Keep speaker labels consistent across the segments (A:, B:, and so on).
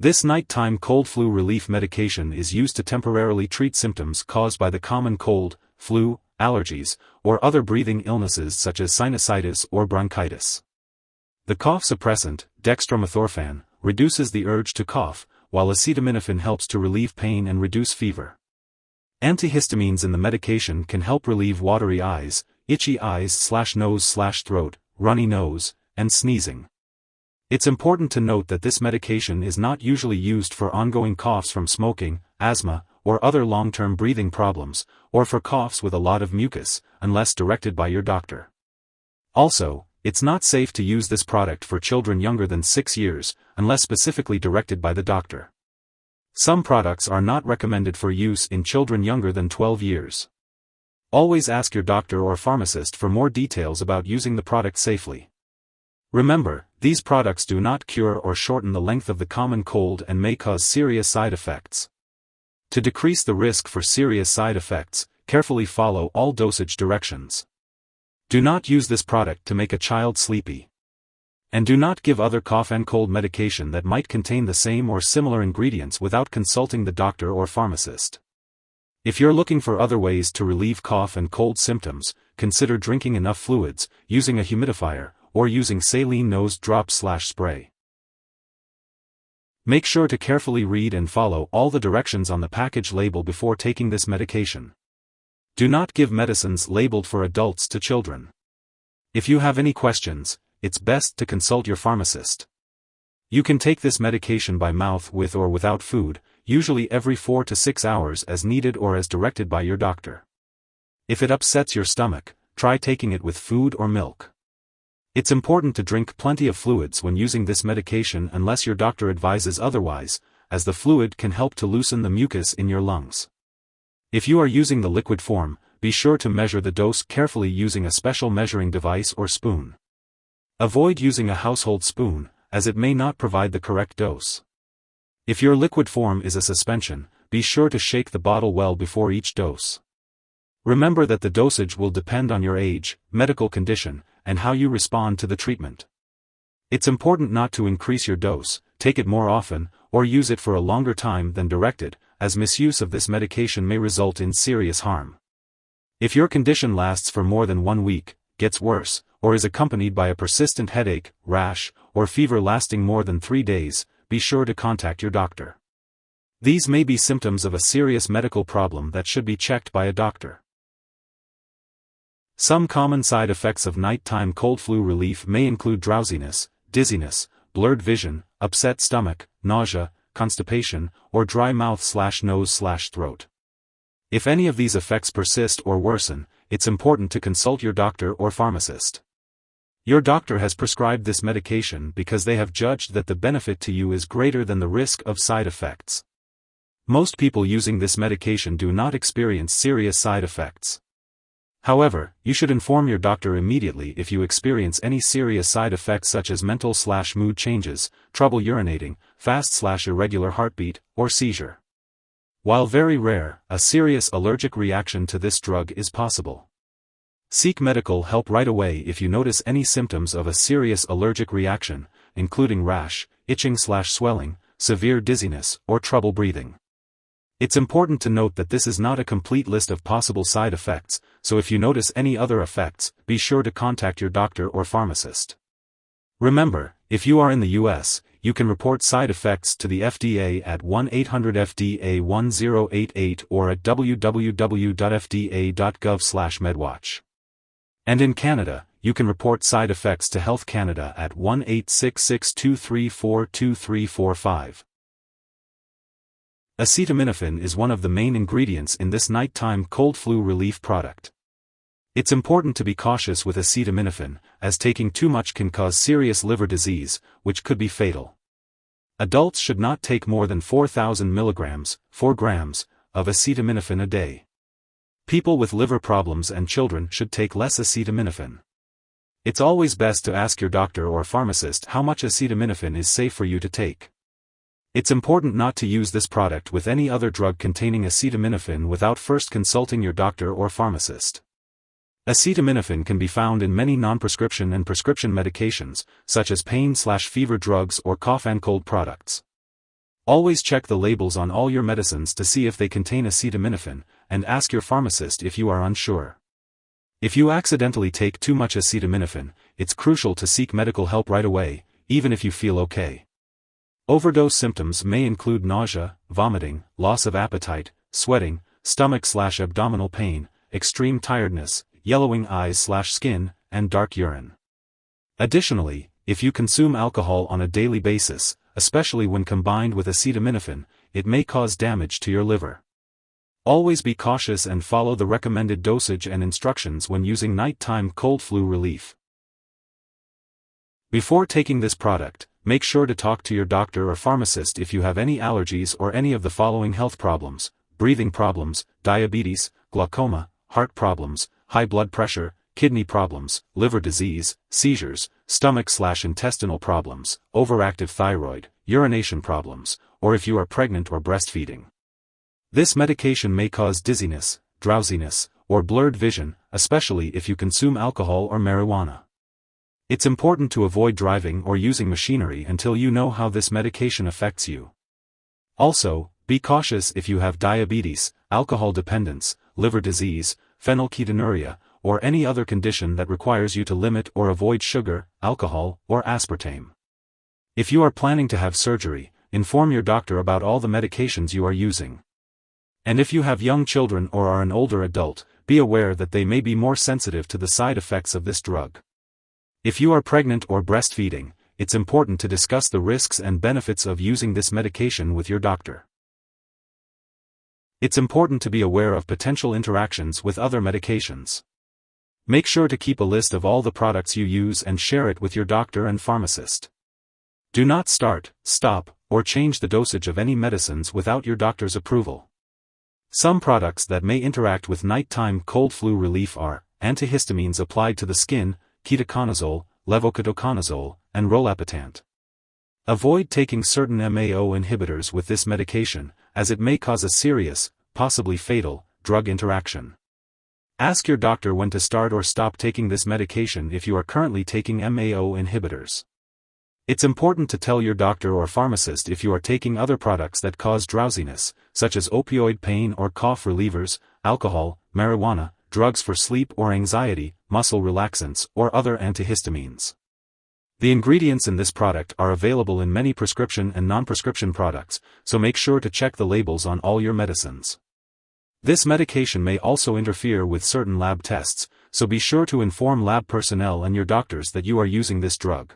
A: This nighttime cold flu relief medication is used to temporarily treat symptoms caused by the common cold, flu, allergies, or other breathing illnesses such as sinusitis or bronchitis. The cough suppressant, dextromethorphan, reduces the urge to cough, while acetaminophen helps to relieve pain and reduce fever. Antihistamines in the medication can help relieve watery eyes, itchy eyes/nose/throat, runny nose, and sneezing. It's important to note that this medication is not usually used for ongoing coughs from smoking, asthma, or other long-term breathing problems, or for coughs with a lot of mucus, unless directed by your doctor. Also, it's not safe to use this product for children younger than 6 years, unless specifically directed by the doctor. Some products are not recommended for use in children younger than 12 years. Always ask your doctor or pharmacist for more details about using the product safely. Remember, these products do not cure or shorten the length of the common cold and may cause serious side effects. To decrease the risk for serious side effects, carefully follow all dosage directions. Do not use this product to make a child sleepy. And do not give other cough and cold medication that might contain the same or similar ingredients without consulting the doctor or pharmacist. If you're looking for other ways to relieve cough and cold symptoms, consider drinking enough fluids, using a humidifier, or using saline nose drops/spray. Make sure to carefully read and follow all the directions on the package label before taking this medication. Do not give medicines labeled for adults to children. If you have any questions, it's best to consult your pharmacist. You can take this medication by mouth with or without food, usually every 4 to 6 hours as needed or as directed by your doctor. If it upsets your stomach, try taking it with food or milk. It's important to drink plenty of fluids when using this medication unless your doctor advises otherwise, as the fluid can help to loosen the mucus in your lungs. If you are using the liquid form, be sure to measure the dose carefully using a special measuring device or spoon. Avoid using a household spoon, as it may not provide the correct dose. If your liquid form is a suspension, be sure to shake the bottle well before each dose. Remember that the dosage will depend on your age, medical condition, and how you respond to the treatment. It's important not to increase your dose, take it more often, or use it for a longer time than directed, as misuse of this medication may result in serious harm. If your condition lasts for more than 1 week, gets worse, or is accompanied by a persistent headache, rash, or fever lasting more than 3 days, be sure to contact your doctor. These may be symptoms of a serious medical problem that should be checked by a doctor. Some common side effects of nighttime cold flu relief may include drowsiness, dizziness, blurred vision, upset stomach, nausea, constipation, or dry mouth/nose/throat. If any of these effects persist or worsen, it's important to consult your doctor or pharmacist. Your doctor has prescribed this medication because they have judged that the benefit to you is greater than the risk of side effects. Most people using this medication do not experience serious side effects. However, you should inform your doctor immediately if you experience any serious side effects such as mental/mood changes, trouble urinating, fast/irregular heartbeat, or seizure. While very rare, a serious allergic reaction to this drug is possible. Seek medical help right away if you notice any symptoms of a serious allergic reaction, including rash, itching/swelling, severe dizziness, or trouble breathing. It's important to note that this is not a complete list of possible side effects, so if you notice any other effects, be sure to contact your doctor or pharmacist. Remember, if you are in the US, you can report side effects to the FDA at 1-800-FDA-1088 or at www.fda.gov/medwatch. And in Canada, you can report side effects to Health Canada at 1-866-234-2345. Acetaminophen is one of the main ingredients in this nighttime cold flu relief product. It's important to be cautious with acetaminophen, as taking too much can cause serious liver disease, which could be fatal. Adults should not take more than 4,000 milligrams, 4 grams, of acetaminophen a day. People with liver problems and children should take less acetaminophen. It's always best to ask your doctor or pharmacist how much acetaminophen is safe for you to take. It's important not to use this product with any other drug containing acetaminophen without first consulting your doctor or pharmacist. Acetaminophen can be found in many non-prescription and prescription medications, such as pain/fever drugs or cough and cold products. Always check the labels on all your medicines to see if they contain acetaminophen, and ask your pharmacist if you are unsure. If you accidentally take too much acetaminophen, it's crucial to seek medical help right away, even if you feel okay. Overdose symptoms may include nausea, vomiting, loss of appetite, sweating, stomach/abdominal pain, extreme tiredness, yellowing eyes/skin, and dark urine. Additionally, if you consume alcohol on a daily basis, especially when combined with acetaminophen, it may cause damage to your liver. Always be cautious and follow the recommended dosage and instructions when using nighttime cold flu relief. Before taking this product, make sure to talk to your doctor or pharmacist if you have any allergies or any of the following health problems: breathing problems, diabetes, glaucoma, heart problems, high blood pressure, kidney problems, liver disease, seizures, stomach/intestinal problems, overactive thyroid, urination problems, or if you are pregnant or breastfeeding. This medication may cause dizziness, drowsiness, or blurred vision, especially if you consume alcohol or marijuana. It's important to avoid driving or using machinery until you know how this medication affects you. Also, be cautious if you have diabetes, alcohol dependence, liver disease, phenylketonuria, or any other condition that requires you to limit or avoid sugar, alcohol, or aspartame. If you are planning to have surgery, inform your doctor about all the medications you are using. And if you have young children or are an older adult, be aware that they may be more sensitive to the side effects of this drug. If you are pregnant or breastfeeding, it's important to discuss the risks and benefits of using this medication with your doctor. It's important to be aware of potential interactions with other medications. Make sure to keep a list of all the products you use and share it with your doctor and pharmacist. Do not start, stop, or change the dosage of any medicines without your doctor's approval. Some products that may interact with nighttime cold flu relief are antihistamines applied to the skin, ketoconazole, levoketoconazole, and rolapitant. Avoid taking certain MAO inhibitors with this medication, as it may cause a serious, possibly fatal, drug interaction. Ask your doctor when to start or stop taking this medication if you are currently taking MAO inhibitors. It's important to tell your doctor or pharmacist if you are taking other products that cause drowsiness, such as opioid pain or cough relievers, alcohol, marijuana, drugs for sleep or anxiety, muscle relaxants, or other antihistamines. The ingredients in this product are available in many prescription and non-prescription products, so make sure to check the labels on all your medicines. This medication may also interfere with certain lab tests, so be sure to inform lab personnel and your doctors that you are using this drug.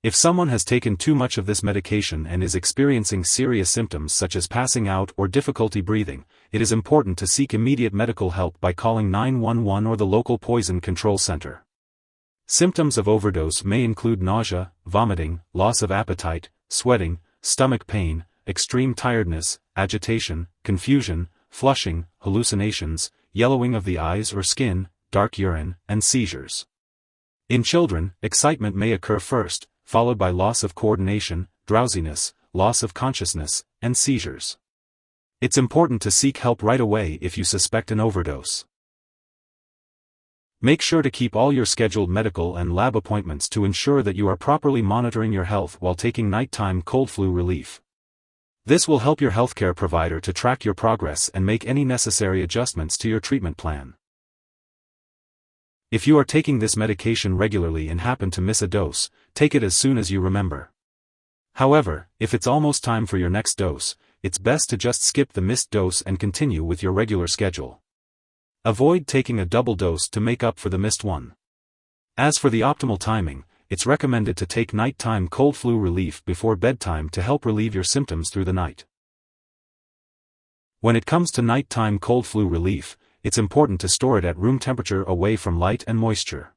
A: If someone has taken too much of this medication and is experiencing serious symptoms such as passing out or difficulty breathing, it is important to seek immediate medical help by calling 911 or the local poison control center. Symptoms of overdose may include nausea, vomiting, loss of appetite, sweating, stomach pain, extreme tiredness, agitation, confusion, flushing, hallucinations, yellowing of the eyes or skin, dark urine, and seizures. In children, excitement may occur first, followed by loss of coordination, drowsiness, loss of consciousness, and seizures. It's important to seek help right away if you suspect an overdose. Make sure to keep all your scheduled medical and lab appointments to ensure that you are properly monitoring your health while taking nighttime cold flu relief. This will help your healthcare provider to track your progress and make any necessary adjustments to your treatment plan. If you are taking this medication regularly and happen to miss a dose, take it as soon as you remember. However, if it's almost time for your next dose, it's best to just skip the missed dose and continue with your regular schedule. Avoid taking a double dose to make up for the missed one. As for the optimal timing, it's recommended to take nighttime cold flu relief before bedtime to help relieve your symptoms through the night. When it comes to nighttime cold flu relief, it's important to store it at room temperature away from light and moisture.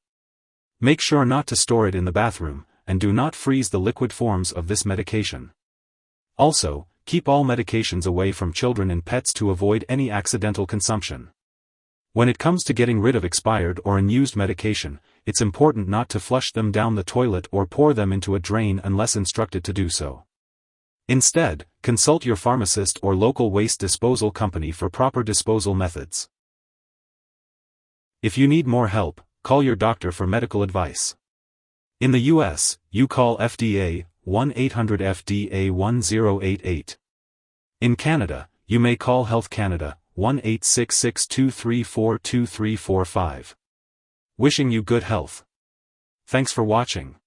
A: Make sure not to store it in the bathroom, and do not freeze the liquid forms of this medication. Also, keep all medications away from children and pets to avoid any accidental consumption. When it comes to getting rid of expired or unused medication, it's important not to flush them down the toilet or pour them into a drain unless instructed to do so. Instead, consult your pharmacist or local waste disposal company for proper disposal methods. If you need more help, call your doctor for medical advice. In the US, you call FDA 1-800-FDA-1088. In Canada, you may call Health Canada, 1-866-234-2345. Wishing you good health. Thanks for watching.